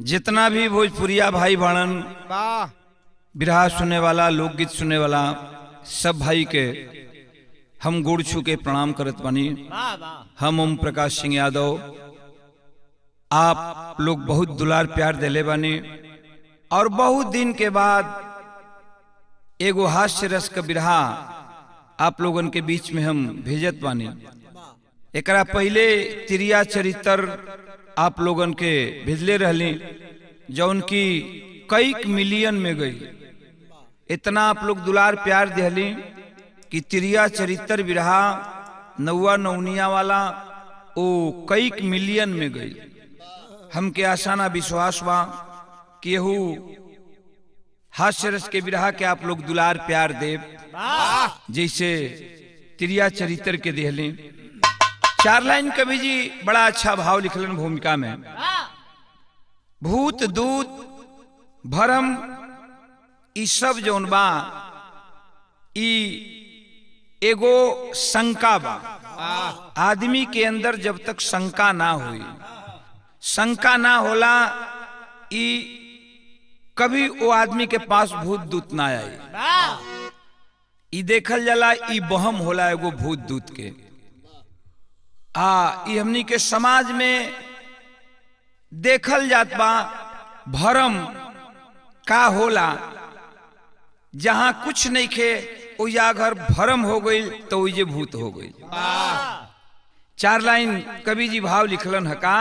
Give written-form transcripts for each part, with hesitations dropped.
जितना भी भोजपुरिया भाई भाड़न बिरहा सुनने वाला लोकगीत सुनने वाला सब भाई के हम गोड़ छू के प्रणाम करत बानी। हम ओम प्रकाश सिंह यादव, आप लोग बहुत दुलार प्यार देले बानी और बहुत दिन के बाद एगो हास्य रस का बिरहा आप लोगन के बीच में हम भेजत बानी। एकरा पहले तिरिया चरित्र आप लोगन के भेजले रहली जौन की कई मिलियन में गई। इतना आप लोग दुलार प्यार दिहली कि तिरिया चरित्र बिरहा नौवा नौनिया वाला ओ कई मिलियन में गई। हमके आसाना विश्वास बा कि यहू हास्य रस के बिरहा के आप लोग दुलार प्यार देव जैसे तिरिया चरित्र के दिहली। 4 लाइन कवि जी बड़ा अच्छा भाव लिखलन भूमिका में। भूत दूत भरम ई सब जौन बा ई एगो शंका बा। आदमी के अंदर जब तक शंका ना हुई, शंका ना होला ई कभी वो आदमी के पास भूत दूत ना आई। ई देखल जाला ई बहम होला एगो भूत दूत के। ई हमनी के समाज में देखल जात बा भरम का होला। जहां कुछ नहीं खे ओया घर भरम हो गई तो ओजे भूत हो गई। 4 लाइन कवि जी भाव लिखलन है का।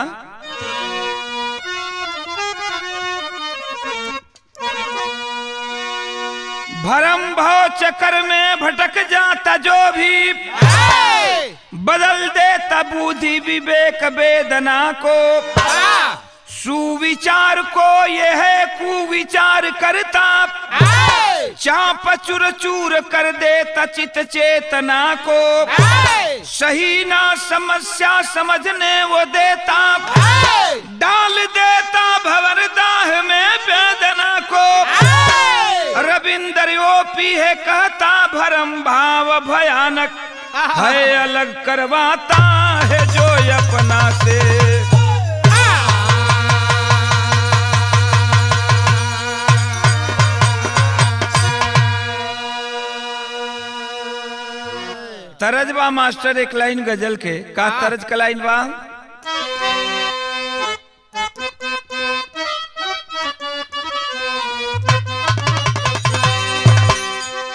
भरम भाव चक्कर में भटक जाता जो भी, बदल देता बुद्धि विवेक वेदना को। सुविचार को यह है कुविचार करता, चाप चूर चूर कर देता चित चेतना को। सही ना समस्या समझने वो देता, डाल देता भंवरदाह में वेदना को। रविंद्र ओपी है कहता भरम भाव भयानक है, अलग करवाता है जो अपना से। तरज बा मास्टर एक लाइन गजल के का तरज का लाइन बा।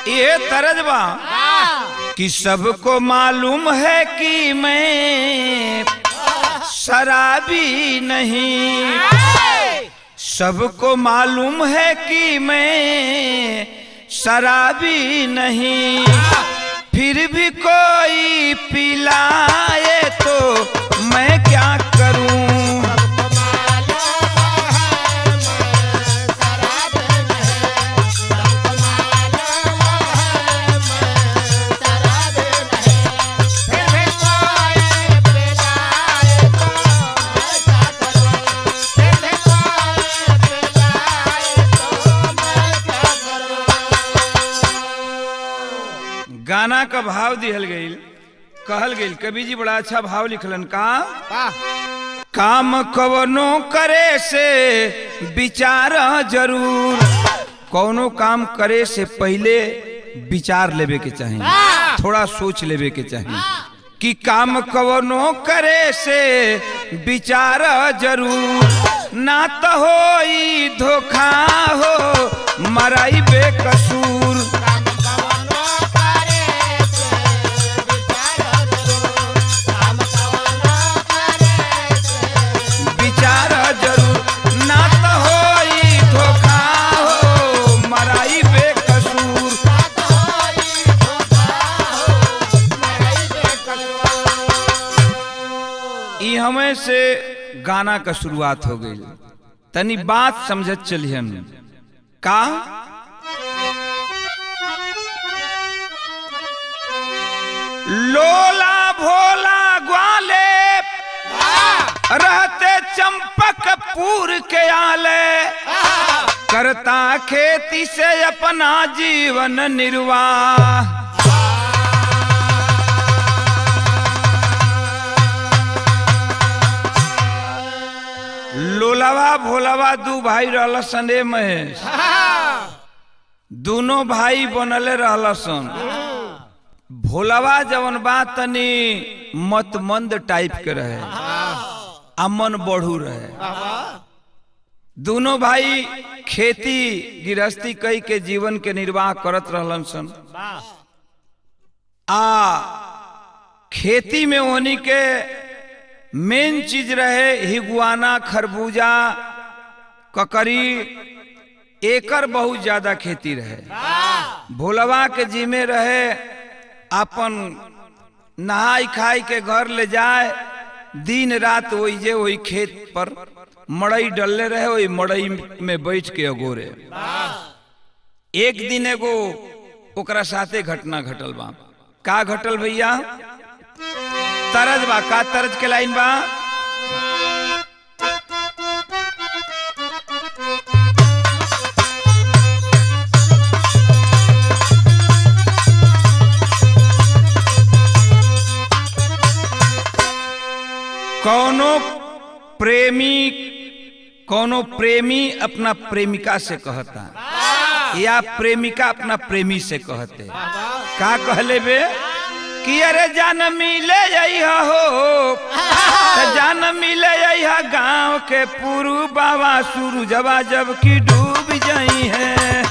ये तरज बा कि सबको मालूम है कि मैं शराबी नहीं, सबको मालूम है कि मैं शराबी नहीं। फिर भी कोई पिलाए तो मैं क्या करूं। गाना का भाव दिहल गईल कहल गईल। कवि जी बड़ा अच्छा भाव लिखलन का। काम कवनो करे से विचार जरूर, कौनो काम करे से पहले विचार लेवे के चाहिए, थोड़ा सोच लेवे के चाहिए कि काम कवनो करे से विचार जरूर। ना तो होई धोखा हो मराई बेकसूर। हमें से गाना का शुरुआत हो गई। तनी बात समझत चलिए का। लोला भोला ग्वाले रहते चंपकपुर के आले, करता खेती से अपना जीवन निर्वाह। लोलावा भोलावा दू भाई रहल सने महेश। दोनों भाई बनले रहल सन। भोलावा जवन बा तनी मतमंद टाइप के रहे, अमन बढ़ू रहे। दोनों भाई खेती गृहस्थी कई के जीवन के निर्वाह करत रहलन सन। खेती में होनी के मेन चीज रहे हिगुआना, खरबूजा, ककरी, एकर बहुत ज्यादा खेती रहे। भोलवा के जिम्मे रहे अपन नहाई खाई के घर ले जाए, दिन रात वही खेत पर मड़ई डलले रहे, वही मड़ई में बैठ के अगोरे। एक दिन एगो ओकरा साथे घटना घटल बा। का घटल भैया? तरज बा। का तरज के लाइन बा? कौनो प्रेमी अपना प्रेमिका से कहता, या प्रेमिका अपना प्रेमी से कहते। का कहले बे कि अरे जान मिले हो, जान मिले गांव के पुरु बाबा सूरजवा जब की डूब जाई है।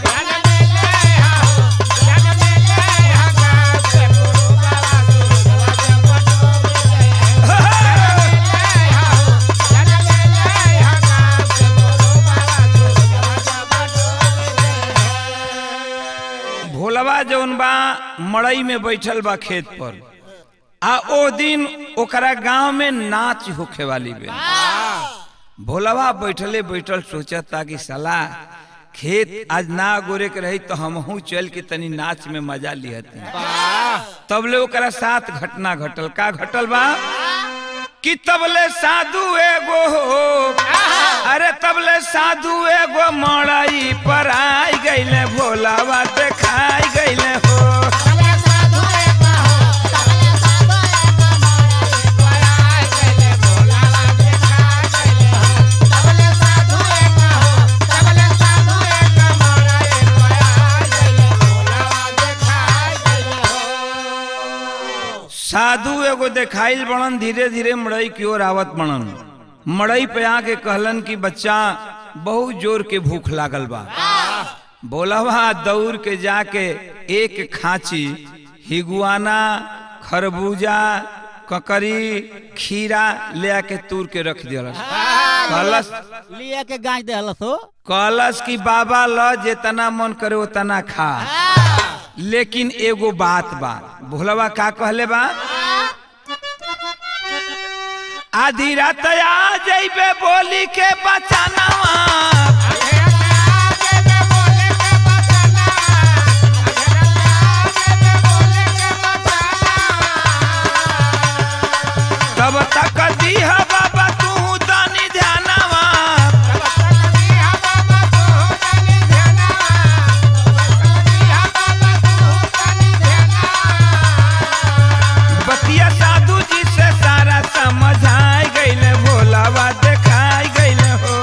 भोलवा जौन बा मड़ई में बैठल बा खेत पर, आ ओ दिन ओकरा गांव में नाच होखे वाली बे। भोलवा बैठले बैठल सोचता कि साला खेत आज ना गोरे के रही तो हमहू चल के तनी नाच में मजा लिहती। तबले ओकरा साथ घटना घटल। का घटल बा कि तबले साधु एगो हो, अरे तबले साधु एगो मड़ई पर आई गईले, भोलावा देखाई गईले हो। साधु एगो देखाइल बनन, धीरे धीरे मड़ई की ओर आवत बनन। मड़ई पे आके कहलन कि बच्चा बहुत जोर के भूख लागल बा। भोलावा दौड़ के जाके एक खांची हिगुआना, खरबूजा, ककरी, खीरा ले आके तूर के रख दियलस। कहलस लिया के गांच देहलस हो। कहलस कि बाबा ल जितना मन करे उतना खा, लेकिन एगो बात बा। भोलवा का कहले बा? आधी रात आ जइबे बोली के बचानावा, तब तक दीहा बाबा तू दानी ध्यानावा। बतिया साधु जी से सारा समझाई गईले, भोलावा देखाई गईले हो।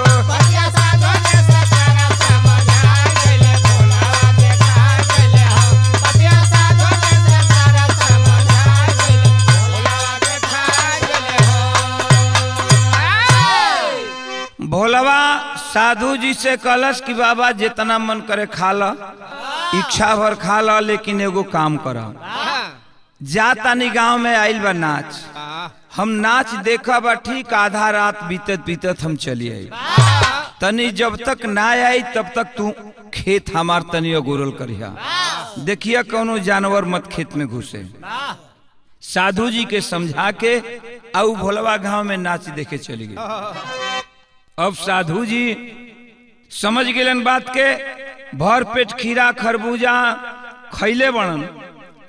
भोलवा साधु जी से कहलस कि बाबा जितना मन करे खा ल, इच्छा भर खा ल, लेकिन एगो काम कर। जा तानी गांव में आइल बा नाच, हम नाच देखा बा, ठीक आधा रात बीतत बीतत हम चली आई। तनी जब तक ना आई तब तक तू खेत हमार तनी अगोरल करिया, देखिया कौनो जानवर मत खेत में घुसे। साधु जी के समझा के आउ भोलवा गांव में नाच देखे चली गई। अब साधु जी समझ गेलन बात के, भर पेट खीरा खरबूजा खैले बनन,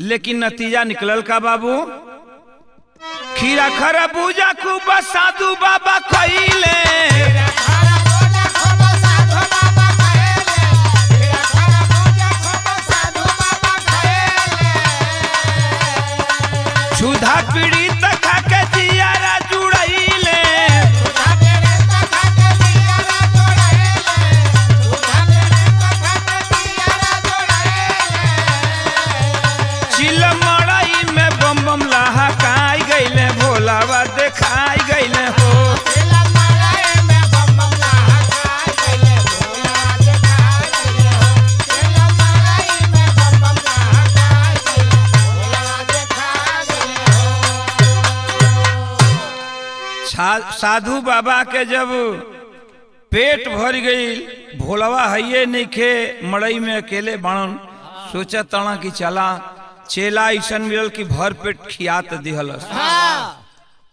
लेकिन नतीजा निकलल का बाबू? खीरा खरबूजा खूब साधु बाबा खैले, क्षुधा पीड़ित खा के जियारा जुड़ैले। बाबा देखाई गईले हो। साधु बाबा के जब पेट भर गई, भोलवा हइये नहीं खे, मड़ई में अकेले बाणन, सोचा तना कि चला चेला ऐसन मिलल कि भर पेट खियात दिहलस।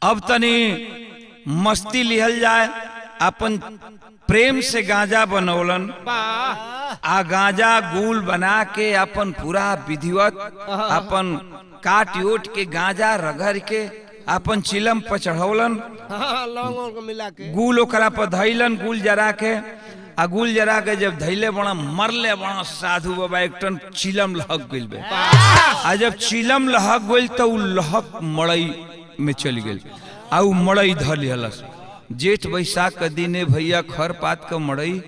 अब तनी मस्ती लिहल जाए, अपन प्रेम से गांजा बनौलन, आ गांजा गुल बना के अपन पूरा विधिवत अपन काट ओट के गांजा रगड़ के अपन चिलम पर चढ़ौलन, गुल ओकरा पर धैलन, गुल जरा के आ गुल जरा के जब धैले बड़ा मरले बड़ा साधु बाबा एक टन चिलम लहक गइल बे। आ जब चिलम लहक गइल तो उ लहक मड़ई में चल गइल, आ उ मड़ई धर लिहलस। जेठ बैसाख के दिने भैया खर पात के मड़ई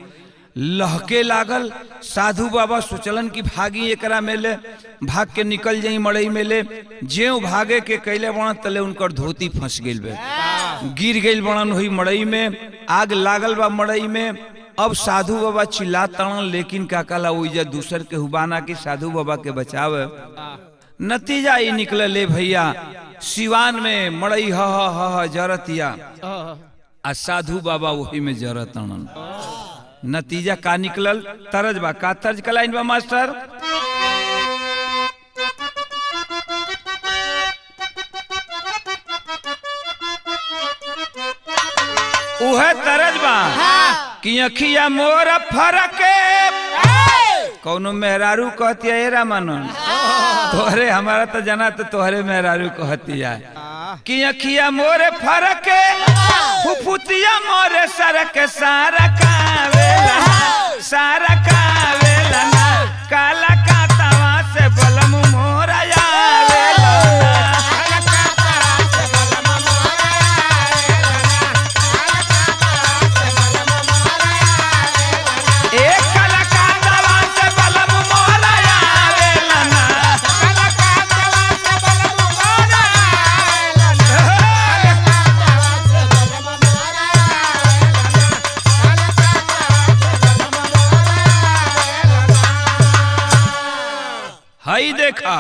लहके लागल। साधु बाबा सोचलन कि भागी एकरा में ले, भाग के निकल जाई मड़ई में ले। ज्यों भागे के कैले बड़ा तले उनकर धोती फंस गइल बे, गिर गइल बड़न वही मड़ई में, आग लागल बा मड़ई में। अब साधु बाबा चिल्लातन, लेकिन का कला ओइजा दूसर के हुबाना के साधु बाबा के बचावे। नतीजा ये निकले ले भैया, सिवान में मड़ई ह जरतिया, आ साधु बाबा वही में जरतन। नतीजा का निकलल? तरज बा, का तर्ज का लाइन बा मास्टर? उहे तरज बा कि अखिया मोर फरके, कौनो मेहरारू कहती है रामानन, तोहरे हमारा तो जाना तो तोहरे मेहरारू कहती है कि अखिया मोरे फरके, फुफुतिया मोरे सरके, सारा कावेला सारा कावेला ना, काला कातवा से बलम मोरा आवेला हई देखा।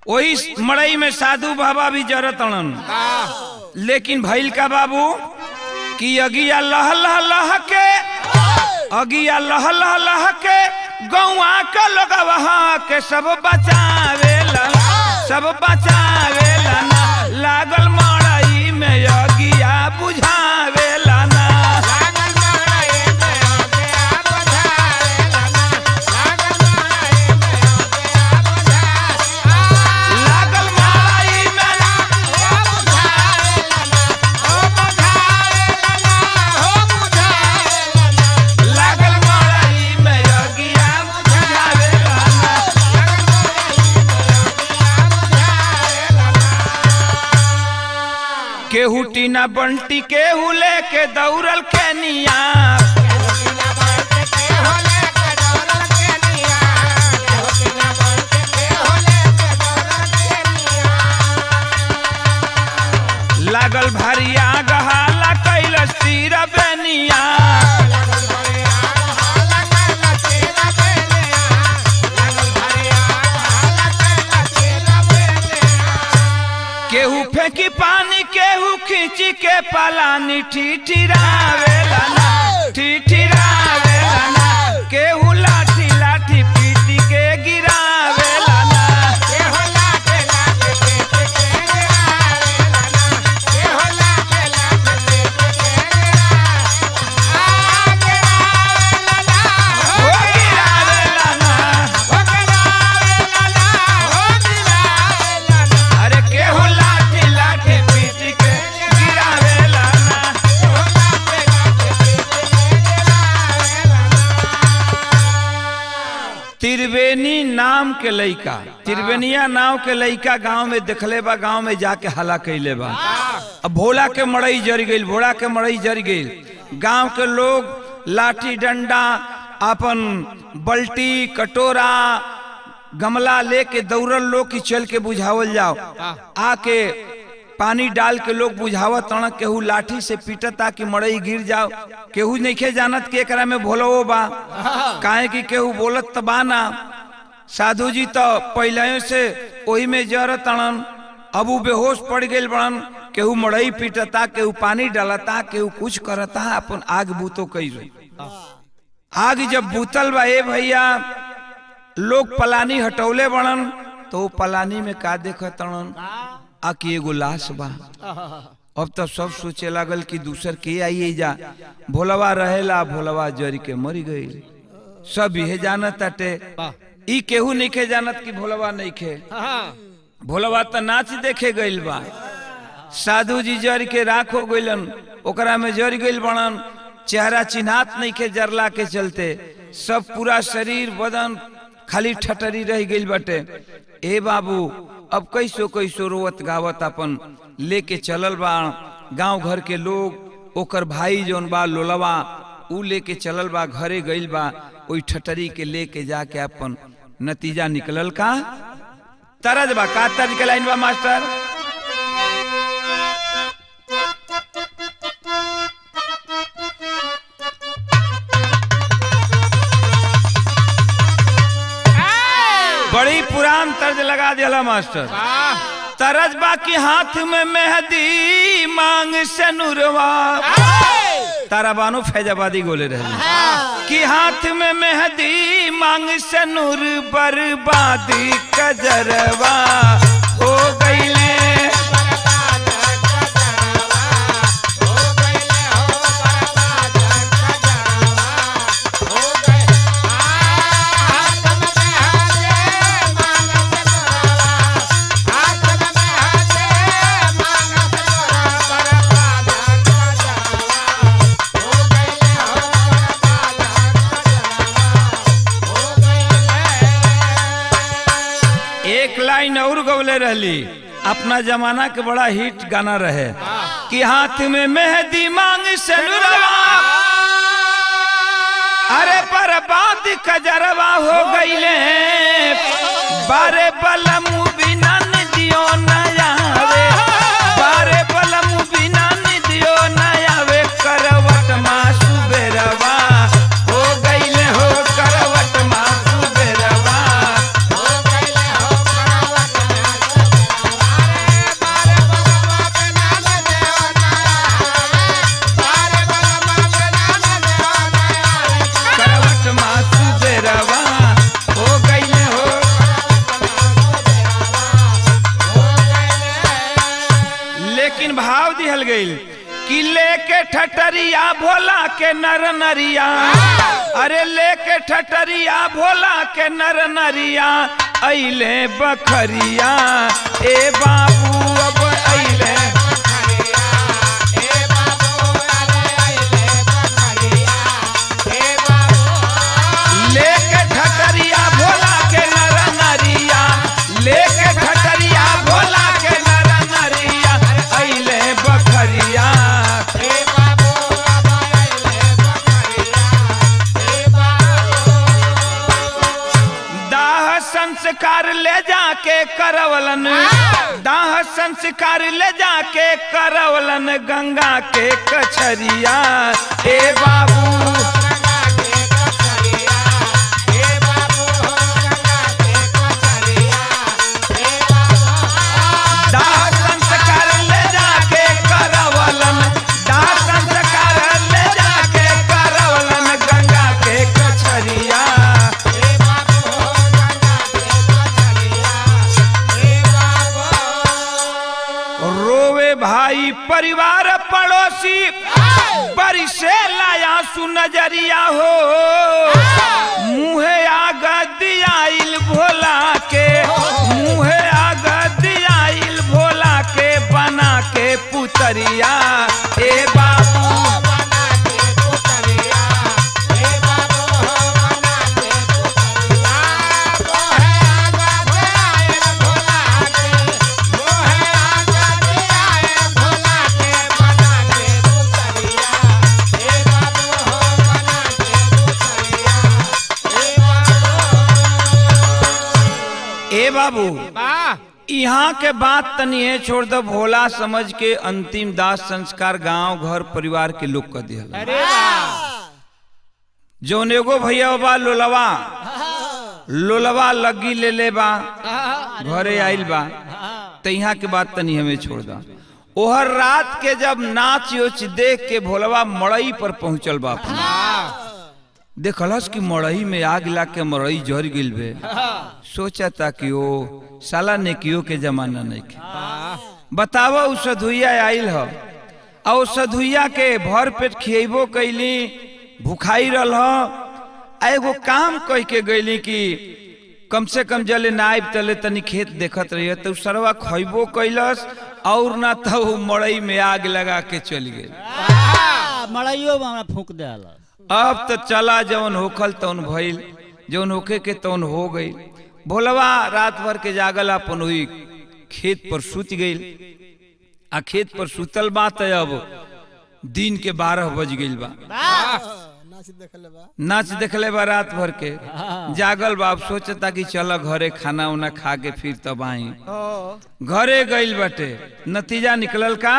वही मड़ई में साधु बाबा भी जरतन, लेकिन भइल का बाबू कि अगिया लह लह लह के, अगिया लह लह लह के गौआ का लोगवा के सब बचावेला, सब बचावेला ना, लागल मड़ई में अगिया बुझावेला ना। केहू टीना बंटी केहू लेके दौड़ल केनिया, लागल भरिया गहाला कैलस तीर बेनिया, केहू फेंकी पानी केहू खींची के पलानी, ठिठिरावेला ना, ठिठिरावेला ना, केहू लाठी लाठी पीटी के गिरावेला ना, केहू लाठी लाठी पीटी के गिरावेला ना, केहू लाठी लाठी पीटी के गिरावेला ना, हो गिरावेला ना, हो गिरावेला ना, हो गिरावेला ना, अरे केहू लाठी लाठी पीटी के गिरावेला ना, केहू लाठी लाठी पीटी के गिरावेला ना। त्रिवेणी नाम के लइका, त्रिवेणिया नाम के लइका गांव में देखले बा, गांव में जाके हला कैले बा। अब भोला के मड़ई जर गइल, भोला के मड़ई जर गइल। गांव के लोग लाठी डंडा अपन बल्टी कटोरा गमला लेके दौड़ल लोग की चल के बुझावल जाओ। आके पानी डाल के लोग बुझावत तण, केहू लाठी से पीटता कि मड़ई गिर जाओ, केहू नइखे जानत के एकरा में भोलवो बा, काहे कि केहू बोलत त बा ना। साधु जी तो पहले से वही में जरत तड़न, अब उ बेहोश पड़ गए बड़न, केहू मड़ई पीटता, केहू पानी डालता, केहू कुछ करता, अपन आग बूतो कई रही। आग जब बूतल बा ए भैया, लोग पलानी हटौले बड़न, तो पलानी में का देखत तड़न, आकि एगो लाश बा। अब तो सब सोचे लागल कि दूसर के आइए जा, भोलवा रहेला, भोलवा जरी के मरी गई। सब यह जानत ताटे, ई केहू नइखे जानत कि भोलवा नइखे, भोलवा तो नाच देखे गइल बा। साधु जी जर के राख हो गइलन, ओकरा में जर गइल बनन, चेहरा चिन्हात नइखे जरला के चलते, सब पूरा शरीर बदन खाली ठटरी रह गइल बाटे। ए बाबू अब कैसो कैसो रोवत गावत अपन लेके चलल बा गांव घर के लोग, ओकर भाई जौन बा लोलवा ऊ लेके चलल बा, घरे गइल बा, ओई ठटरी के लेके जाके अपन नतीजा निकलल का तरज बा। का तर्ज के लाइन बा मास्टर? बड़ी पुरान तर्ज लगा दिया मास्टर। तरज बा की हाथ में मेहंदी मांग से नुरवा, तारा बानो फैजाबादी गोले रहे कि हाथ में मेहंदी मांग से नूर, बर्बादी कजरवा हो गईले। लाइन और गवले रहली, अपना जमाना के बड़ा हिट गाना रहे कि हाथ में मेहंदी मांग से नुरवा, अरे बर्बाद कजरवा हो गईले। बारे बलमु बिना दियो नया वे, बारे बलमु बिना दियो नया वे, करवट मासु बेरवा हो गईले हो, करवट मासु बेरवा। लेकिन भाव दिहल गईल कि लेके ठटरिया भोला के नर नरिया, अरे लेके ठटरिया भोला के नर नरिया, अइले बखरिया ए बाबू अब अइले। लेके ठटरिया भोला के नर नरिया, लेके ठटरिया भोला के नर नरिया, अइले बखरिया। दाह संस्कार ले जाके करवलन, दाह संस्कार ले जाके करवलन, गंगा के कछरिया ए बाबू। भाई परिवार पड़ोसी बरिसे लाया सुनजरिया हो, मुहे आग दियाइल भोला के, मुहे आग दियाइल भोला के, बना के पुतरिया ए बाबू। ए बाबू यहाँ के बात तनी है छोड़ दो, भोला समझ के अंतिम दाह संस्कार गांव घर परिवार के लोग कर दिया। अरे वाह जौन एगो भैया बा लोलवा लगी ले बा घरे आइल बा, तो यहाँ के बात तनी हमें छोड़ दा। ओहर रात के जब नाच उच देख के भोलवा मड़ई पर पहुंचल बा, देखलस कि मड़ई में आग लग के मड़ई जर गिल बे। सोचा था कि ओ साला नेकियो के जमाना नहीं के बतावा। उ सधुइया आइल ह और सधुइया के भर पेट खियबो कैली, भूखाई रल ह। एगो काम कह के गईली कि कम से कम जले नाइब तले तनी खेत देखत रही, तो सरवा खइबो कैलस और ना तो मड़ई में आग लगा के चली गई। मड़इयो में फूक दे। अब तो चला जवन होखल तवन भइल, जवन होखे के तवन हो गई। भोलवा रात भर के जागल अपन हुई खेत पर सुत गई। आ खेत पर सुतल बा त अब दिन के 12 बज गई बा। नाच देखले बा रात भर के जागल बा। अब सोचता कि चल घरे खाना उना खा के फिर तब आई। घरे गइल बाटे, नतीजा निकलल का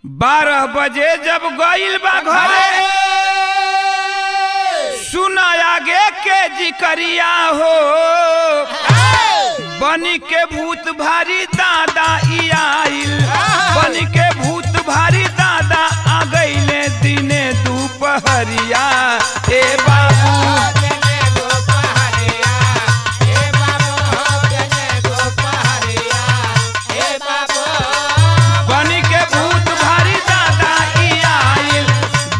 12 बजे जब गइल बा घरे, सुना आगे के जिकरिया हो, बनी के भूत भारी दादा ई आइल, बनी के भूत भारी दादा आ गइले दिने दोपहरिया। ए बाबू बनी के भूत भारी दादा ई आइल,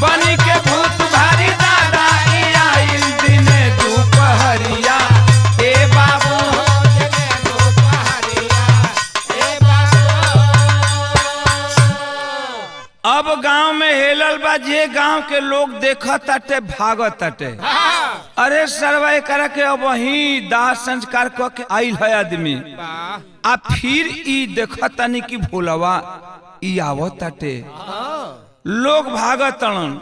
बनी के भूत भारी दादा ई आइल दिने दोपहरिया। ए बाबू अब गांव में हेलल बा, जे गांव के लोग देखत ताटे भागत ताटे। अरे सरवा एकरा के अब वही दाह संस्कार क के आइल है आदमी, आ फिर ई देखत तानी कि भोलवा ई आवत ताटे। लोग भागत तड़न,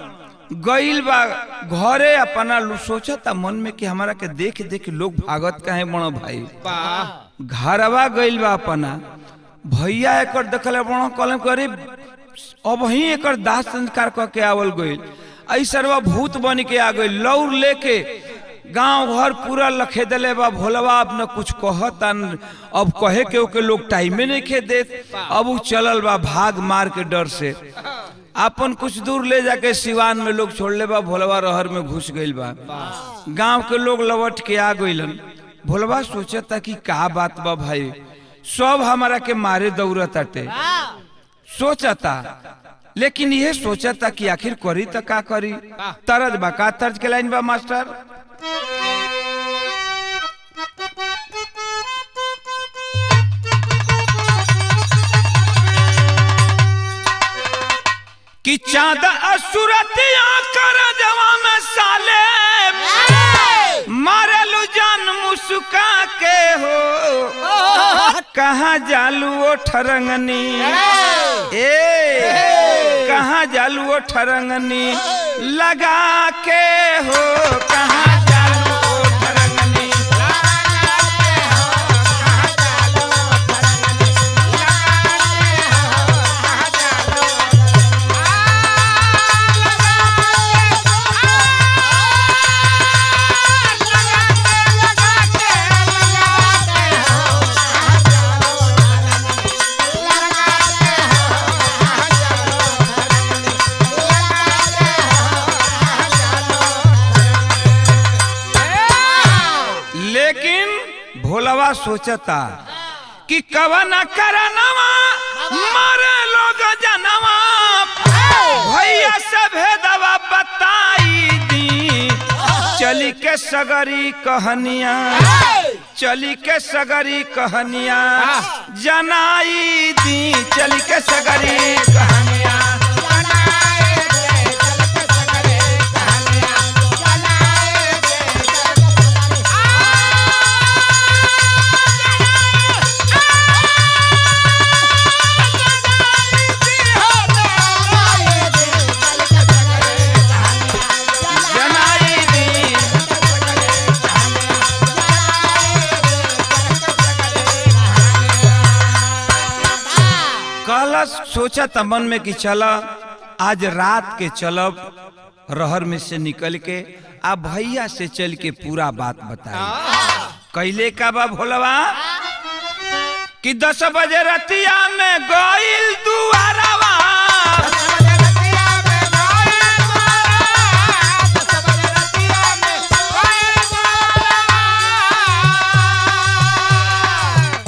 गइल बा घरे अपना सोचता मन में कि हमारा के देख देख लोग भागत काहे बड़ो भाई। घरवा गइल बा अपना भैया एकर देखले बड़ो कलम करे, अब वही एक दाह संस्कार के आवल गई। ऐसरवा भूत बन के आ गई, लौर लेके गांव घर पूरा लखे दले बा। भोलवा अब न कुछ कहता, अब कहे के ओके लोग टाइमे नहीं खे देत। अब उ चलल बा भाग मार के डर से, अपन कुछ दूर ले जाके सिवान में लोग छोड़ ले बा। भोलवा रहर में घुस गइल बा, गांव के लोग लवट के आ गइलन। भोलवा सोचता कि का बात बा भाई, सब हमारा के मारे दौड़त आटे सोचता, लेकिन यह सोचता कि आखिर करी तो का करी। तरज बा का तर्ज के लाइन बा मास्टर, कि चाँद असुरतिया कर जवा में साले, मारेलू जान मुस्का के हो, कहाँ जालू ओ ठरंगनी, कहाँ जालू ओ ठरंगनी लगा के हो, कहाँ जालू ओ ठरंगनी भोलवा सोचता कि कवन करनवा मारे लोग जनवा, भैया से भेदवा बताई दी, चली के सगरी कहनिया, चली के सगरी कहनिया जनाई दी, चली के सगरी कहनिया कहला सोचा त मन में कि चला आज रात के चलब रहर में से निकल के आ भैया से चल के पूरा बात बताई। कैले का बा भोलवा कि 10 बजे रतिया में गइल दुआरवा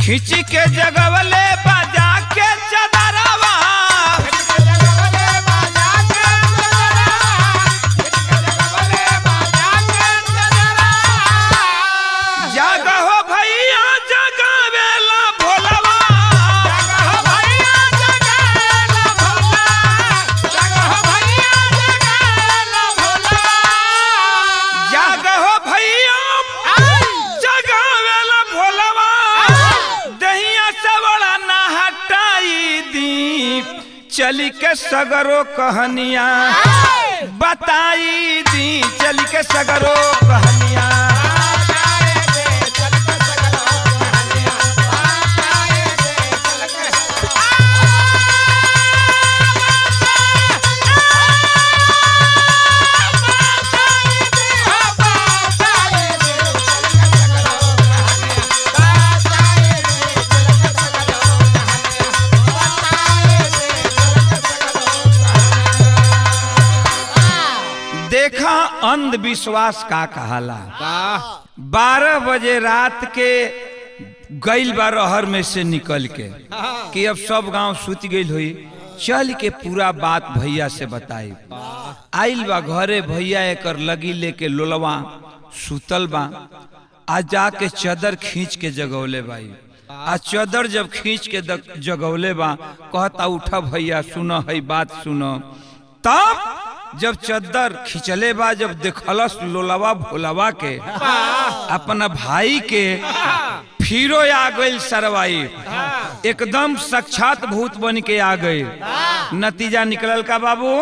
खिंची के जगवले बजा के चदरवा जागहो भैया जगावेला भोलवा जागहो भैया जगावेला भोलवा दहिया से बड़ा ना हटाई दी चली के सगरो कहानियां बताई दी चली के सगरो कहानियां देखा अंधविश्वास का कहाला 12 बजे रात के गइल बा रहर में से निकल के कि अब सब गांव सूत गइल हुई चल के पूरा बात भैया से बताई। आइल बा घरे भैया एकर लगी लेके लोलवा सुतल बा आ जाके चादर खींच के जगौले बाई आ चादर जब खींच के जगौले बा कहता उठा भैया सुनो है बात सुनो। तब जब चद्दर खिंचले बा जब देखलस लोलवा भोलवा के अपना भाई के फिरो आ गई सरवाई एकदम साक्षात भूत बन के आ गई। नतीजा निकलल का बाबू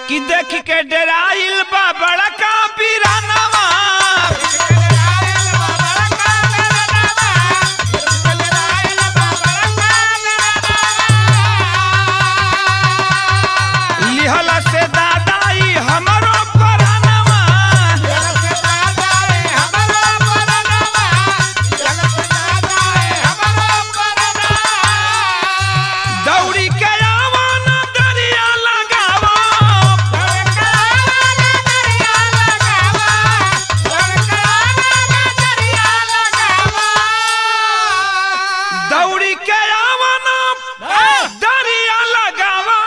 कि देख के डराइल बा बड़का पीरानवा लिहला से दादाई हमरो परानवा दौड़ी के आवन दरिया लगावा दौड़ी के आवन दरिया लगावा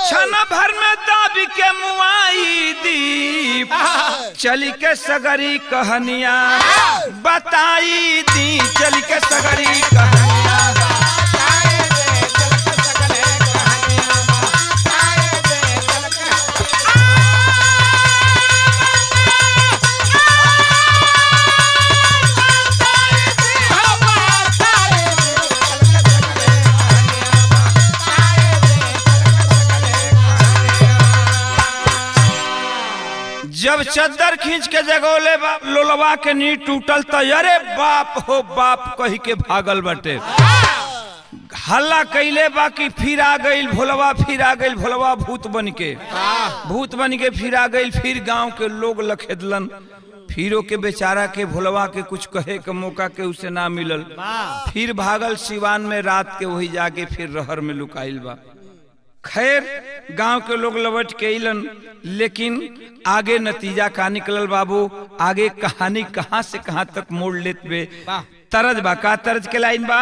क्षण भर में दाबी के मुआई दी चली के सगरी कहानियां बताई दी चली के सगरी कहानियां जब चद्दर खींच के जगौले लोलवा के नी टूटल तो अरे बाप हो बाप कही के भागल बटे हल्ला कैले बाकी फिर आ गई भोलवा फिर आ गई भोलवा भूत बन के फिर आ गई। फिर गांव के लोग लखेदलन फिरो के बेचारा के भोलवा के कुछ कहे के मौका के उसे ना मिलल फिर भागल सिवान में रात के वही जाके फिर रहर में लुकाइल बा। खैर गांव के लोग लौट के अलन लेकिन आगे नतीजा का निकलल बाबू आगे कहानी कहां से कहां तक मोड़ लेत बे तरज बा का तरज के लाइन बा